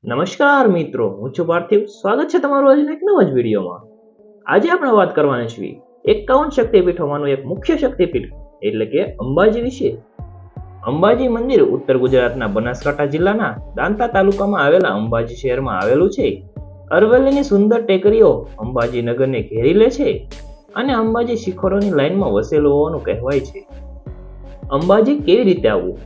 નમસ્કાર મિત્રો, હું છું પાર્થિવ. સ્વાગત છે તમારું આજના એક નવા જ વિડીયોમાં. આજે આપણે વાત કરવાના છીએ 51 શક્તિપીઠોમાંનું એક મુખ્ય શક્તિપીઠ એટલે કે અંબાજી વિશે. અંબાજી મંદિર ઉત્તર ગુજરાતના બનાસકાંઠા જિલ્લાના દાંતા તાલુકામાં આવેલા અંબાજી શહેરમાં આવેલું છે. અરવલ્લીની સુંદર ટેકરીઓ અંબાજી નગરને ઘેરી લે છે અને અંબાજી શિખરોની લાઇનમાં વસેલું હોવાનું કહેવાય છે. અંબાજી કેવી રીતે આવવું?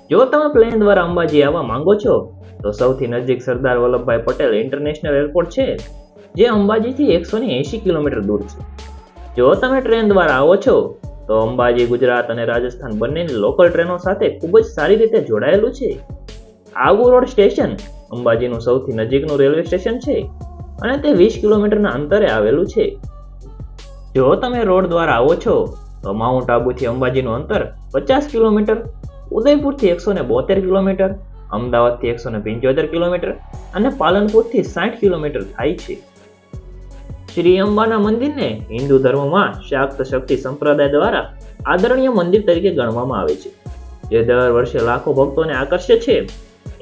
જો તમે પ્લેન દ્વારા અંબાજી આવવા માંગો છો તો સૌથી નજીક સરદાર વલ્લભભાઈ પટેલ ઇન્ટરનેશનલ એરપોર્ટ છે, જે અંબાજીથી 180 કિલોમીટર દૂર છે. જો તમે ટ્રેન દ્વારા આવો છો તો અંબાજી ગુજરાત અને રાજસ્થાન બંનેની લોકલ ટ્રેનો સાથે ખૂબ જ સારી રીતે જોડાયેલું છે. આબુ રોડ સ્ટેશન અંબાજીનું સૌથી નજીકનું રેલવે સ્ટેશન છે અને તે 20 કિલોમીટરના અંતરે આવેલું છે. જો તમે રોડ દ્વારા આવો છો તો માઉન્ટ આબુથી અંબાજીનું અંતર 50 કિલોમીટર, ઉદયપુરથી 172 કિલોમીટર, અમદાવાદથી 175 કિલોમીટર અને પાલનપુરથી 60 કિલોમીટર થાય છે. શ્રી અંબાના મંદિરને હિન્દુ ધર્મમાં શાક્ત શક્તિ સંપ્રદાય દ્વારા આદરણીય મંદિર તરીકે ગણવામાં આવે છે, જે દર વર્ષે લાખો ભક્તોને આકર્ષે છે.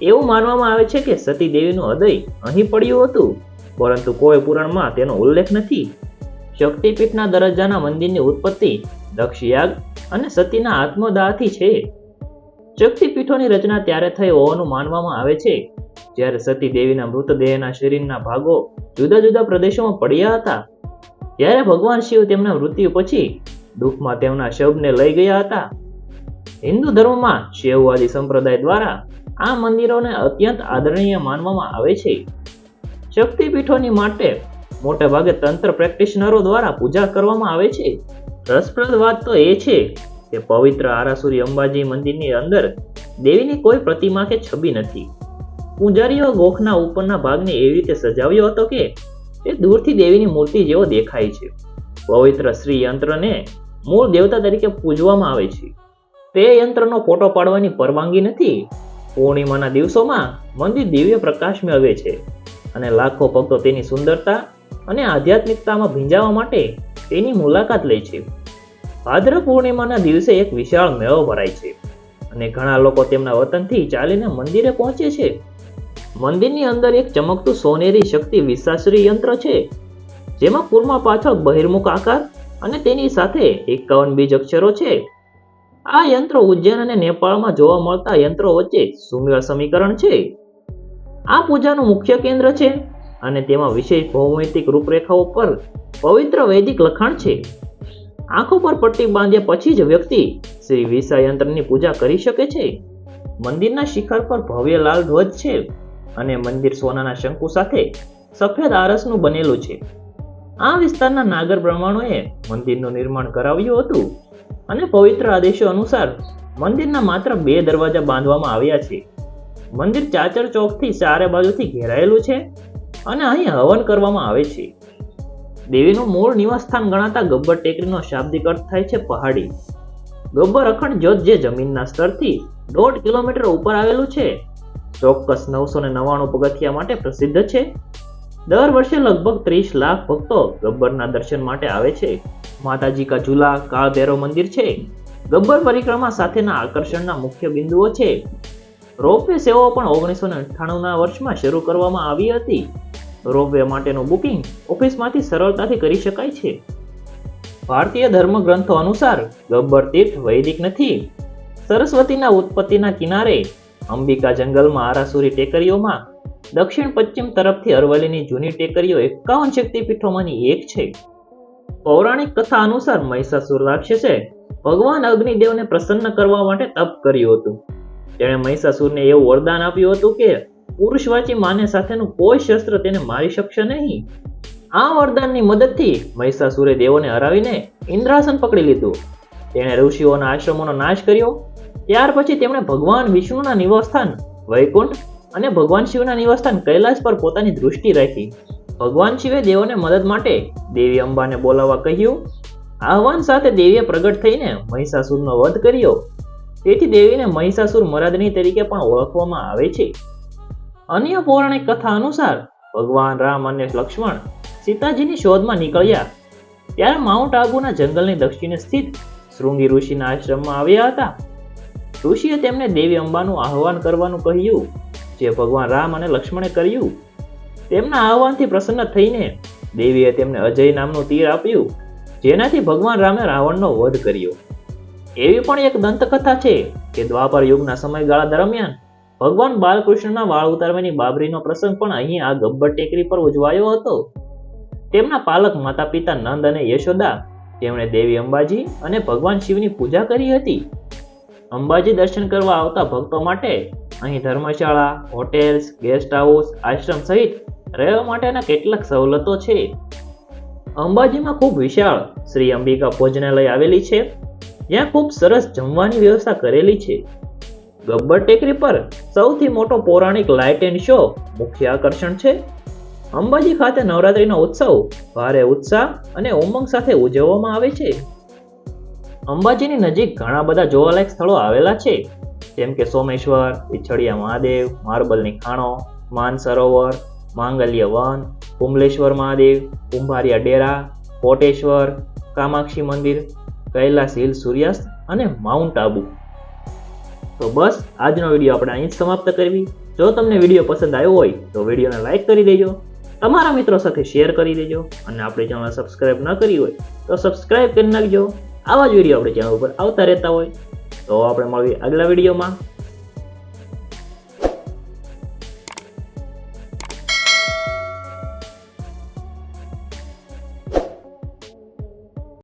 એવું માનવામાં આવે છે કે સતી દેવીનું હૃદય અહીં પડ્યું હતું, પરંતુ કોઈ પુરાણમાં તેનો ઉલ્લેખ નથી. શક્તિપીઠના દરજ્જાના મંદિરની ઉત્પત્તિ દક્ષયાગ અને સતીના આત્મદાહથી છે. શક્તિપીઠોની રચના ત્યારે થઈ હોવાનું માનવામાં આવે છે જ્યારે સતી દેવીના મૃતદેહના શરીરના ભાગો જુદા જુદા પ્રદેશોમાં પડ્યા હતા. જ્યારે ભગવાન શિવ તેમના મૃત્યુ પછી દુઃખમાં તેમના શવને લઈ ગયા હતા. હિન્દુ ધર્મમાં શૈવવાદી સંપ્રદાય દ્વારા આ મંદિરોને અત્યંત આદરણીય માનવામાં આવે છે. શક્તિપીઠોની માટે મોટે ભાગે તંત્ર પ્રેક્ટિશનરો દ્વારા પૂજા કરવામાં આવે છે. રસપ્રદ વાત તો એ છે કે પવિત્ર આરાસુરી અંબાજી મંદિરની અંદર દેવીની કોઈ પ્રતિમા કે છબી નથી. પૂજારીઓ ગોખના ઉપરના ભાગને એવી રીતે સજાવ્યો હતો કે તે દૂરથી દેવીની મૂર્તિ જેવો દેખાય છે. પવિત્ર શ્રી યંત્રને મૂળ દેવતા તરીકે પૂજવામાં આવે છે. તે યંત્રનો ફોટો પાડવાની પરવાનગી નથી. પૂર્ણિમાના દિવસોમાં મંદિર દિવ્ય પ્રકાશ મેળવે છે અને લાખો ભક્તો તેની સુંદરતા અને આધ્યાત્મિકતામાં ભીંજાવા માટે તેની મુલાકાત લે છે. ભાદ્ર પૂર્ણિમાના દિવસે એક વિશાળ મેળો ભરાય છે અને ઘણા લોકો તેમના વતનથી ચાલીને મંદિરે પહોંચે છે. મંદિરની અંદર એક ચમકતું સોનેરી શક્તિ વિશાશ્રી યંત્ર છે, જેમાં પૂરમાં પાછળ બહિર્મુખ આકાર અને તેની સાથે 51 બીજ અક્ષરો છે. આ યંત્ર ઉજ્જૈન અને નેપાળમાં જોવા મળતા યંત્રો વચ્ચે સુમેળ સમીકરણ છે. આ પૂજાનું મુખ્ય કેન્દ્ર છે અને તેમાં વિશેષ ભૌમિતિક રૂપરેખાઓ પર પવિત્ર વૈદિક લખાણ છે. આંખો પર પટ્ટી બાંધ્યા પછી જ વ્યક્તિ શ્રી વિશા યંત્રની પૂજા કરી શકે છે. મંદિરના શિખર પર ભવ્ય લાલ ધ્વજ છે અને મંદિર સોનાના શંકુ સાથે સફેદ આરસનું બનેલું છે. આ વિસ્તારના નાગર બ્રાહ્મણોએ મંદિરનું નિર્માણ કરાવ્યું હતું અને પવિત્ર આદેશો અનુસાર મંદિરના માત્ર 2 દરવાજા બાંધવામાં આવ્યા છે. મંદિર ચાચર ચોકથી ચારે બાજુથી ઘેરાયેલું છે અને અહીં હવન કરવામાં આવે છે. દેવીનું મૂળ નિવાસસ્થાન ગણાતા ગબ્બર ટેકરીનો શાબ્દિક અર્થ થાય છે પહાડી. ગબ્બર અખંડ જ્યોત જે જમીનના સ્તરથી 1.5 કિલોમીટર ઉપર આવેલું છે, ચોક્કસ 999 પગથિયા માટે પ્રસિદ્ધ છે. દર વર્ષે લગભગ 30 લાખ ભક્તો ગબ્બરના દર્શન માટે આવે છે. માતાજી કા ઝૂલા કાળ ભૈરવ મંદિર છે. ગબ્બર પરિક્રમા સાથેના આકર્ષણના મુખ્ય બિંદુઓ છે. રોપવે સેવાઓ પણ 1998ના વર્ષમાં શરૂ કરવામાં આવી હતી. રોપવે માટેનું બુકિંગ ઓફિસમાંથી સરળતાથી કરી શકાય છે. ભારતીય ધર્મ ગ્રંથો અનુસાર ગબ્બર તીર્થ વૈદિક નથી. સરસ્વતીના ઉત્પત્તિના કિનારે અંબિકા જંગલમાં આરાસુરી ટેકરીઓમાં દક્ષિણ પશ્ચિમ તરફથી અરવલ્લીની જૂની ટેકરીઓ 51 શક્તિપીઠોમાંની એક છે. પૌરાણિક કથા અનુસાર મહિષાસુર રાક્ષસે ભગવાન અગ્નિદેવને પ્રસન્ન કરવા માટે તપ કર્યું હતું. તેણે મહિષાસુરને એવું વરદાન આપ્યું હતું કે પુરુષવાચી માને સાથેનું કોઈ શસ્ત્ર તેને મારી શકશે નહીં. આ વરદાનની મદદથી મહિષાસુરે દેવોને હરાવીને ઇન્દ્રાસન પકડી લીધું. તેણે ઋષિઓના આશ્રમોનો નાશ કર્યો. ત્યાર પછી તેમણે ભગવાન વિષ્ણુના નિવાસસ્થાન વૈકુંઠ અને ભગવાન શિવના નિવાસસ્થાન કૈલાસ પર પોતાની દૃષ્ટિ રાખી. ભગવાન શિવે દેવોને મદદ માટે દેવી અંબાને બોલાવવા કહ્યું. આહવાન સાથે દેવીએ પ્રગટ થઈને મહિષાસુરનો વધ કર્યો. તેથી દેવીને મહિષાસુર મર્દિની તરીકે પણ ઓળખવામાં આવે છે. અન્ય પૌરાણિક કથા અનુસાર ભગવાન રામ અને લક્ષ્મણ સીતાજીની શોધમાં નીકળ્યા ત્યારે માઉન્ટ આબુના જંગલની દક્ષિણે સ્થિત શૃંગી ઋષિના આશ્રમમાં આવ્યા હતા. ઋષિએ તેમને દેવી અંબાનું આહવાન કરવાનું કહ્યું. જે ભગવાન રામ અને લક્ષ્મણે કર્યું. તેમના આહવાનથી પ્રસન્ન થઈને દેવીએ તેમને અજય નામનું તીર આપ્યું, જેનાથી ભગવાન રામે રાવણનો વધ કર્યો. એવી પણ એક દંતકથા છે કે દ્વાપર યુગના સમયગાળા દરમિયાન ભગવાન બાલકૃષ્ણના વાળ ઉતારવાની બાબરીનો પ્રસંગ પણ અહીં આ ગબ્બર ટેકરી પર ઉજવાયો હતો. તેમના પાલક માતા પિતા નંદ અને યશોદા, તેમણે દેવી અંબાજી અને ભગવાન શિવની પૂજા કરી હતી. અંબાજી દર્શન કરવા આવતા ભક્તો માટે અહીં ધર્મશાળા, હોટેલ્સ, ગેસ્ટ હાઉસ, આશ્રમ સહિત રહેવા માટેના કેટલાક સવલતો છે. અંબાજીમાં ખૂબ વિશાળ શ્રી અંબિકા ભોજનાલય આવેલી છે, જ્યાં ખૂબ સરસ જમવાની વ્યવસ્થા કરેલી છે. ગબ્બર ટેકરી પર સૌથી મોટો પૌરાણિક લાઇટ એન્ડ શો મુખ્ય આકર્ષણ છે. અંબાજી ખાતે નવરાત્રીનો ઉત્સવ ભારે ઉત્સાહ અને ઉમંગ સાથે ઉજવવામાં આવે છે. અંબાજીની નજીક ઘણા બધા જોવાલાયક સ્થળો આવેલા છે, જેમ કે સોમેશ્વર, પીછડિયા મહાદેવ, માર્બલની ખાણો, માન સરોવર, માંગલ્ય વન, કુંભલેશ્વર મહાદેવ, કુંભારિયા ડેરા, કોટેશ્વર, કામાક્ષી મંદિર, કૈલાસ હિલ સૂર્યાસ્ત અને માઉન્ટ આબુ. તો બસ આજનો વિડીયો આપણે અહીં જ સમાપ્ત કરવી. જો તમને વિડીયો પસંદ આવ્યો હોય તો વિડીયોને લાઈક કરી દેજો, તમારા મિત્રો સાથે શેર કરી દેજો અને આપણી ચેનલ સબસ્ક્રાઇબ ન કરી હોય તો સબસ્ક્રાઇબ કરી નાખજો. આવા જ વિડીયો આપણી ચેનલ ઉપર આવતા રહેતા હોય. તો આપણે મળીએ આગલા વિડીયોમાં.